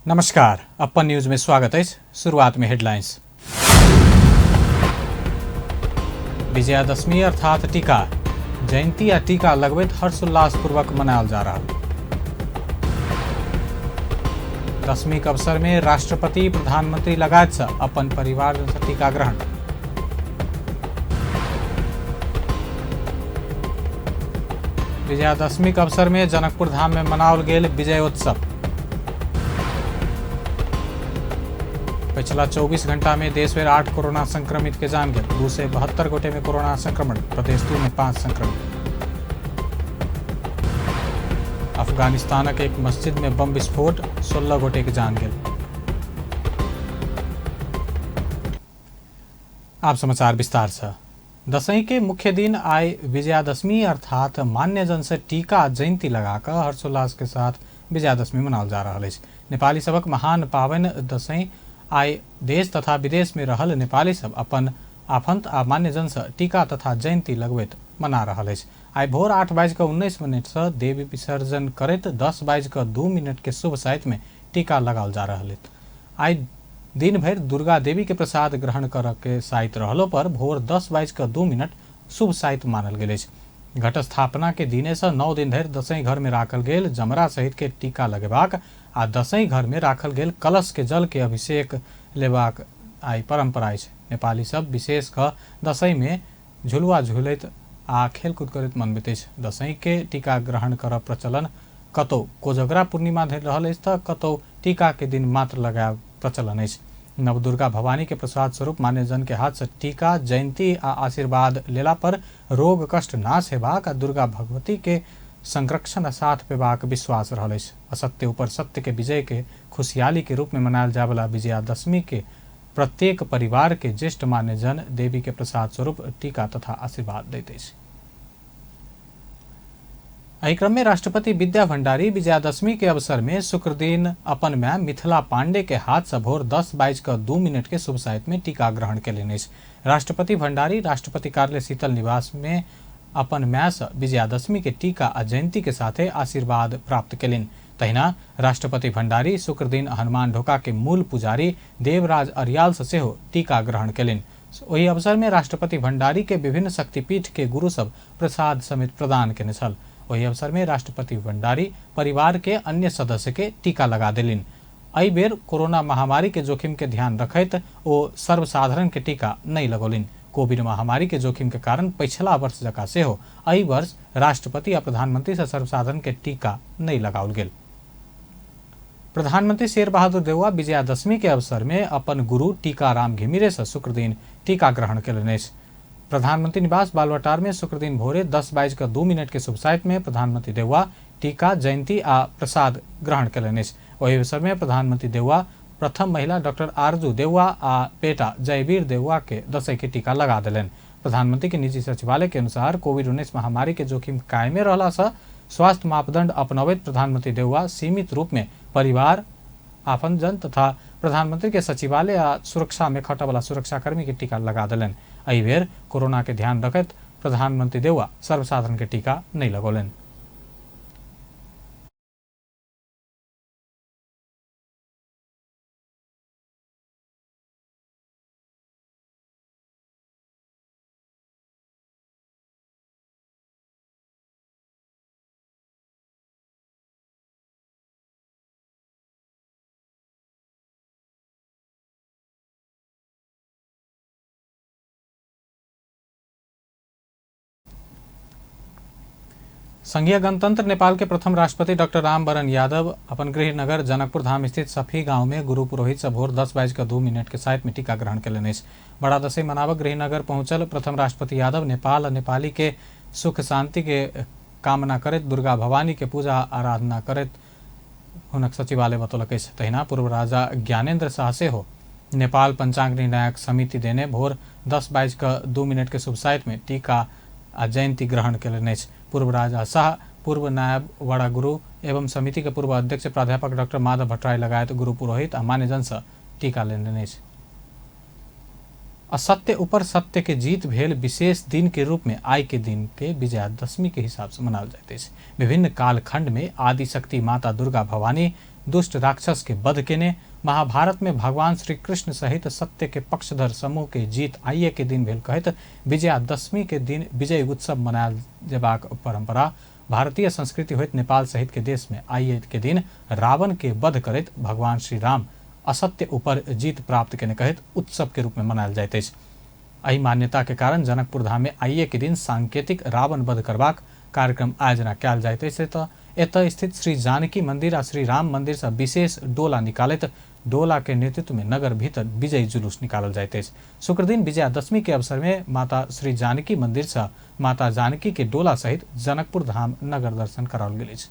नमस्कार, अपन न्यूज में स्वागत है। शुरुआत में हेडलाइंस। विजयादशमी अर्थात टीका जयंती या टीका लगबैत हर्षोल्लासपूर्वक मनायल जा रहा। दशमी के अवसर में राष्ट्रपति प्रधानमंत्री लगायत से अपन परिवार से टीका ग्रहण। विजयादशमी के अवसर में जनकपुर धाम में मनाओल गेल विजयोत्सव। पिछला 24 घंटा में देश में 8 कोरोना संक्रमित के जान गए। 272 गोटे में कोरोना संक्रमण। प्रदेश 2 में 5 संक्रमित। अफगानिस्तान के एक मस्जिद में बम विस्फोट, 16 गोटे के जान गए। आप समाचार विस्तार से। दशई के मुख्य दिन आय विजयादशमी अर्थात मान्यजन से टीका जयंती लगाकर हर्षोल्लास के साथ विजयादशमी मनाओल जा रहा है। नेपाली सबक महान पावन दशई आय देश तथा विदेश में रहल नेपाली सब अपन आफंत आ मान्यजन से टीका तथा जयंती लगबैत मना रहा है। आय भोर 8:19 से देवी विसर्जन करैत 10:02 के शुभ साइत में टीका लगाओल जा रहा है। आय दिन भर दुर्गा देवी के प्रसाद ग्रहण कर के साइत रहलो पर भोर 10:02 शुभ साइत मानल गेल। घट स्थापना के दिने से 9 दिन धरि दशई घर में राखल गेल जमरा सहित के टीका लगेबाक आ दशई घर में राखल गेल कलश के जल के अभिषेक लेबाक आइ परंपरा है। नेपाली सब विशेष क दशई में झुलुआ झुलैत आ खेलकूद करैत मनबैत अछि। दशई के टीका ग्रहण करब प्रचलन कतौ कोजगरा पूर्णिमा धरि रहल अछि तऽ कतौ टीका के दिन मात्र लगायब प्रचलन अछि। नवदुर्गा भवानी के प्रसाद स्वरूप मान्यजन के हाथ से टीका जयंती आ आशीर्वाद लेला पर रोग कष्ट नाश हेबाक आ दुर्गा भगवती के संरक्षण साथ पेबाक विश्वास रहल अछि। असत्य ऊपर सत्य के विजय के खुशहाली के रूप में मनायल जाय वाला विजयादशमी के प्रत्येक परिवार के ज्येष्ठ मान्यजन देवी के प्रसाद स्वरूप टीका तथा आशीर्वाद दैत अछि। एहि क्रम में राष्ट्रपति विद्या भंडारी विजयादशमी के अवसर में शुक्र दिन अपन माय मिथिला पांडे के हाथ से भोर 10:02 के शुभ साइत में टीका ग्रहण कयलनि अछि। राष्ट्रपति भंडारी राष्ट्रपति कार्यालय शीतल निवास में अपन माय से विजयादशमी के टीका आ जयंती के साथे आशीर्वाद प्राप्त कयलनि। तहिना राष्ट्रपति भंडारी शुक्र दिन हनुमान ढोका के मूल पुजारी देवराज अरियाल से सेहो टीका ग्रहण कयलनि। ओहि अवसर में राष्ट्रपति भंडारी के विभिन्न शक्तिपीठ के गुरु सब प्रसाद समेत प्रदान कयने छल। वही अवसर में राष्ट्रपति भंडारी परिवार के अन्य सदस्य के टीका लगा देलिन। एहि बेर कोरोना महामारी के जोखिम के ध्यान रखैत ओ सर्वसाधारण के टीका नहीं लगौलिन। कोविड महामारी के जोखिम के कारण पिछला वर्ष जका सेहो एहि वर्ष राष्ट्रपति आ प्रधानमंत्री से सर्वसाधारण के टीका नहीं लगाओल गेल। प्रधानमंत्री शेर बहादुर देउवा विजयादशमी के अवसर में अपन गुरु टीकाराम घिमिरे से शुक्र दिन टीका ग्रहण कयलनि अछि। प्रधानमंत्री निवास बालवाटार में शुक्र दिन भोरे 10:02 के शुभ साइत में प्रधानमंत्री देउवा टीका जयंती आ प्रसाद ग्रहण कयलनि अछि। ओहि अवसर में प्रधानमंत्री देउवा प्रथम महिला डॉक्टर आरजू देउवा आ बेटा जयवीर देउवा के दशई के टीका लगा देलनि। प्रधानमंत्री के निजी सचिवालय के अनुसार कोविड-19 महामारी के जोखिम कायमे रहला से स्वास्थ्य मापदंड अपनावैत प्रधानमंत्री देउवा सीमित रूप में परिवार आफंतजन तथा प्रधानमंत्री के सचिवालय आ सुरक्षा में खटे वाला सुरक्षाकर्मी के टीका लगा देलनि। एहि बेर कोरोना के ध्यान रखैत प्रधानमंत्री देउवा सर्वसाधारण के टीका नहीं लगौलनि। संघीय गणतंत्र नेपाल के प्रथम राष्ट्रपति डॉक्टर रामवरण यादव अपन गृह नगर जनकपुर धाम स्थित सफी गांव में गुरु पुरोहित से भोर 10:02 के साइत में टीका ग्रहण कयलनि अछि। बड़ा दशई मनावक गृह नगर पहुंचल प्रथम राष्ट्रपति यादव नेपाल और नेपाली के सुख शांति के कामना करैत दुर्गा भवानी के पूजा आराधना करैत हुनक सचिवालय बतौलक अछि। तहिना पूर्व राजा ज्ञानेन्द्र शाह सेहो नेपाल पंचांग निर्णायक समिति देने भोर 10:02 के शुभ साइत में टीका आ जयंती ग्रहण कयलनि अछि। पूर्व राजा शाह पूर्व नायब वड़ा गुरु एवं समिति के पूर्व अध्यक्ष प्राध्यापक डॉक्टर माधव भट्टराई लगायत गुरु पुरोहित आ मान्यजन से टीका लेने अछि। असत्य ऊपर सत्य के जीत भेल विशेष दिन के रूप में आई के दिन के विजयादशमी के हिसाब से मनाल जाते हैं। विभिन्न कालखंड में आदि शक्ति माता दुर्गा भवानी दुष्ट राक्षस के वध केने महाभारत में भगवान श्री कृष्ण सहित सत्य के पक्षधर समूह के जीत आइए के दिन भेल कहत विजयादशमी के दिन विजय उत्सव मनायल जेबाक परंपरा भारतीय संस्कृति होइत नेपाल सहित के देश में आइए के दिन रावण के वध करैत भगवान श्री राम असत्य ऊपर जीत प्राप्त केने कहत उत्सव के रूप में मनायल जाइत अछि। एहि मान्यता के कारण जनकपुर धाम में आइए के दिन सांकेतिक रावण वध करबाक कार्यक्रम आयोजना कयल जाइत अछि। तऽ एतय स्थित श्री जानकी मंदिर आ श्री राम मंदिर से विशेष डोला निकालैत डोला के नेतृत्व में नगर भीतर विजय जुलूस निकालल जाइत अछि। शुक्र दिन विजयादशमी के अवसर में माता श्री जानकी मंदिर से माता जानकी के डोला सहित जनकपुर धाम नगर दर्शन कराओल गेल अछि।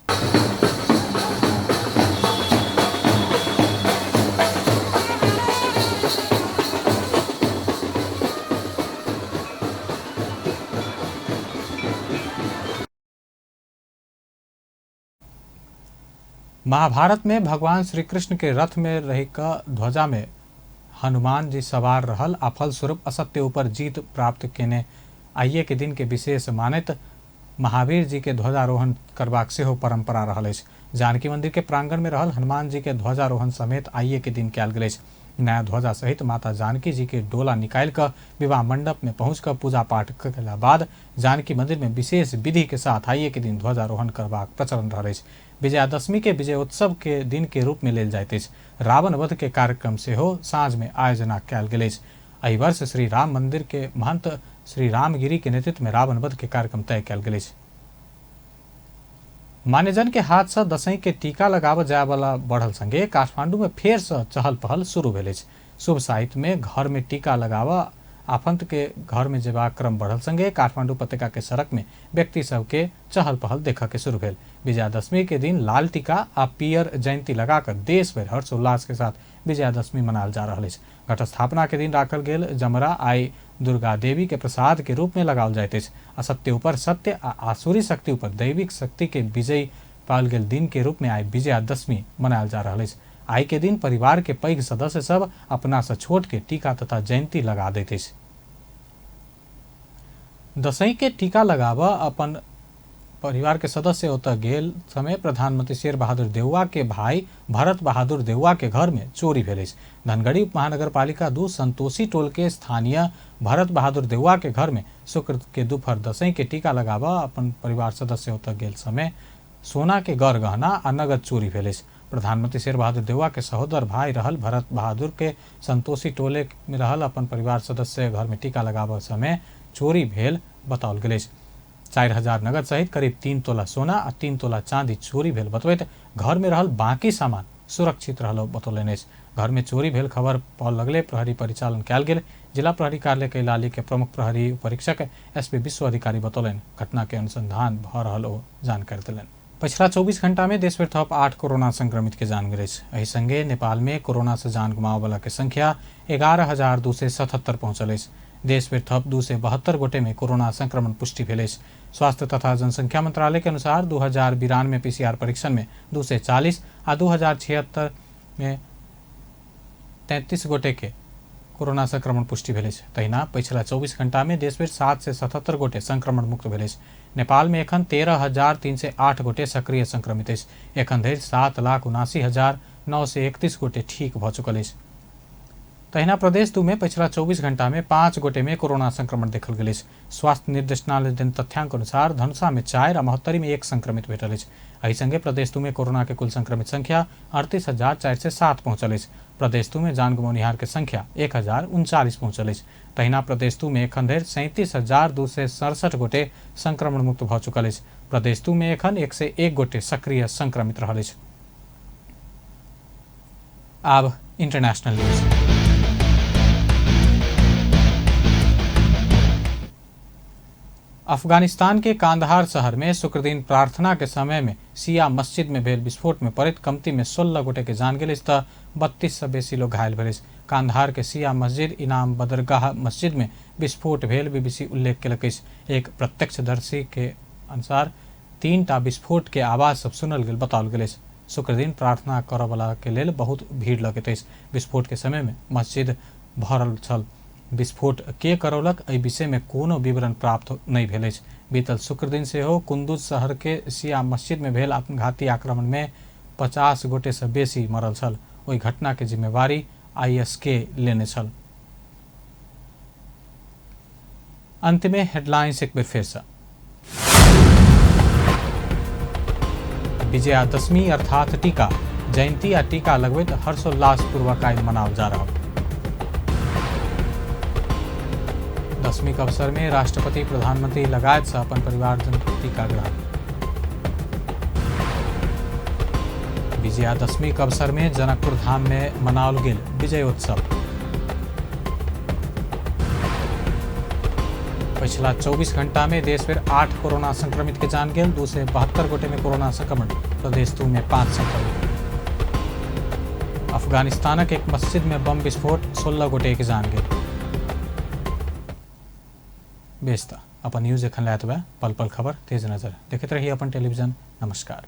महाभारत में भगवान श्री कृष्ण के रथ में रही ध्वजा में हनुमान जी सवार रहल आ फलस्वरूप असत्य ऊपर जीत प्राप्त केने आइए के दिन के विशेष मानैत महावीर जी के ध्वजारोहण करबाक सेहो परंपरा रहल अछि। जानकी मंदिर के प्रांगण में रहल हनुमान जी के ध्वजारोहण समेत आइए के दिन कयल गेल अछि। नया ध्वजा सहित माता जानकी जी के डोला निकाल कर विवाह मंडप में पहुंचकर पूजा पाठ कयला बाद जानकी मंदिर में विशेष विधि के साथ आइए के दिन ध्वजारोहण करबाक प्रचलन रहल अछि। विजयादशमी के विजयोत्सव के दिन के रूप में लेल जाइत अछि। रावण वध के कार्यक्रम सेहो साँझ में आयोजना कयल गेल अछि। एहि वर्ष श्री राम मंदिर के महंत श्री रामगिरी के नेतृत्व में रावण वध के कार्यक्रम तय कयल गेल अछि। मान्यजन के हाथ से दशई के टीका लगाव जाय वाला बढ़ल संगे काठमांडू में फेर से चहल पहल शुरू भेल अछि। शुभ साहित्य में घर में टीका लगाव आफंत के घर में जेबाक क्रम बढ़ल संगे काठमांडू उपत्यका के सड़क में व्यक्ति सब के चहल पहल देखा के शुरू भेल। विजयादशमी के दिन लाल टीका आ पियर जयंती लगाकर देश भर हर्षोल्लास के साथ विजयादशमी मनायल जा रहा है। घट स्थापना के दिन राखल गेल जमरा आई दुर्गा देवी के प्रसाद के रूप में लगाओल जाइत अछि। असत्य ऊपर सत्य आ आसुरी शक्ति ऊपर दैविक शक्ति के विजय पाल गेल दिन के रूप में आई विजयादशमी मनायल जा रहा है। आई के दिन परिवार के पैघ सदस्य सब अपना से छोट के टीका तथा जयंती लगा दैत अछि। दशई के टीका लगाव अपन परिवार के सदस्य ओतऽ गेल समय प्रधानमंत्री शेर बहादुर देउवा के भाई भरत बहादुर देउवा के घर में चोरी भेल अछि। धनगढ़ी उपमहानगर पालिका 2 संतोषी टोल के स्थानीय भरत बहादुर देउवा के घर में शुक्र के दोपहर दशई के टीका लगाव अपन परिवार सदस्य ओतऽ गेल समय सोना के गढ़ गहना आ नगद चोरी भेल अछि। प्रधानमंत्री शेर बहादुर देउवा के सहोदर भाई रहल भरत बहादुर के संतोषी टोले में रहल अपन परिवार सदस्य घर में टीका लगाव समय चोरी भेल बताओल गेल अछि। 4000 नगद सहित करीब 3 तोला सोना आ 3 तोला चांदी चोरी भेल बतबैत घर में रहल बाकी सामान सुरक्षित रहल बतौलनि अछि। घर में चोरी भेल खबर पाओल लगले प्रहरी परिचालन कयल गेल। जिला प्रहरी कार्यालय कैलाली के प्रमुख प्रहरी परीक्षक एसपी विश्व अधिकारी बतौलनि घटना के अनुसंधान भ रहल ओ जानकारी देलनि। पिछला 24 घंटा में देश भर थप 8 कोरोना संक्रमित के जान गेल अछि। एहि संगे नेपाल में कोरोना से जान गुमाव वाला के संख्या 11,277 पहुंचल अछि। देश भर थप 272 गोटे में कोरोना संक्रमण पुष्टि भेल अछि। स्वास्थ्य तथा जनसंख्या मंत्रालय के अनुसार 2092 पीसीआर परीक्षण में 240 आ 2076 में 33 गोटे के कोरोना संक्रमण पुष्टि भेल अछि। तहिना पिछला 24 घंटा में देश भर 7 से 77 गोटे संक्रमण मुक्त भेल अछि। नेपाल में एखन 13,308 गोटे सक्रिय संक्रमित अछि। एखन धरि 7,79,931 गोटे ठीक भ चुकल अछि। तहिना प्रदेश 2 में पिछला 24 घंटा में 5 गोटे में कोरोना संक्रमण देखल गेल अछि। स्वास्थ्य निर्देशनालय देन तथ्यांक अनुसार धनुषा में 4 आ महोत्तरी में 1 संक्रमित भेटल अछि। एहि संगे प्रदेश 2 में कोरोना के कुल संक्रमित संख्या 38,407 पहुंचल अछि। प्रदेश 2 में जान गुमौनिहार के संख्या 1,039 पहुंचल अछि। तहिना प्रदेश 2 में एखन धरि 37,267 गोटे संक्रमण मुक्त भ चुकल अछि। प्रदेश 2 में एखन 101 गोटे सक्रिय संक्रमित रहल अछि। आब इंटरनेशनल न्यूज। अफगानिस्तान के कांधार शहर में शुक्र दिन प्रार्थना के समय में शिया मस्जिद में भेल विस्फोट में पड़ित कमती में 16 गोटे के जान गेल तऽ 32 से बेसी लोग घायल भेल। कांधार के शिया मस्जिद इनाम बदरगाह मस्जिद में विस्फोट भेल बीबीसी उल्लेख केलक अछि। एक प्रत्यक्षदर्शी के अनुसार 3टा विस्फोट के आवाज सब सुनल गेल बताओल गेल अछि। शुक्र दिन प्रार्थना करय वाला के लेल बहुत भीड़ लगैत अछि। विस्फोट के समय में मस्जिद भरल छल। विस्फोट के करौलक एहि विषय में कोनो विवरण प्राप्त नहीं भेल अछि। बीतल शुक्र दिन से हो कुंदुज शहर के शिया मस्जिद में भेल आत्मघाती आक्रमण में 50 गोटे से बेसी मरल छल। ओहि घटना के जिम्मेवारी ISK लेने छल। अंत में हेडलाइंस एक बेर फिर से। विजयादशमी अर्थात टीका जयंती आ टीका लगबैत हर्षोल्लास पूर्वक आइ मनाओल जा रहा। दशमी के अवसर में राष्ट्रपति प्रधानमंत्री लगायत से अपन परिवारजन टीका ग्रहण। विजयादशमी के अवसर में जनकपुर धाम में मनाओल गेल विजयोत्सव। पिछला 24 घंटा में देश में 8 कोरोना संक्रमित के जान गेल। 272 गोटे में कोरोना संक्रमण। प्रदेश 2 में 5 संक्रमित। अफगानिस्तान के एक मस्जिद में बम विस्फोट 16 गोटे के जान गेल। बेस्ता अपन न्यूज एखन लायत बा पल पल खबर तेज नजर देखते रहिए अपन टेलीविजन। नमस्कार।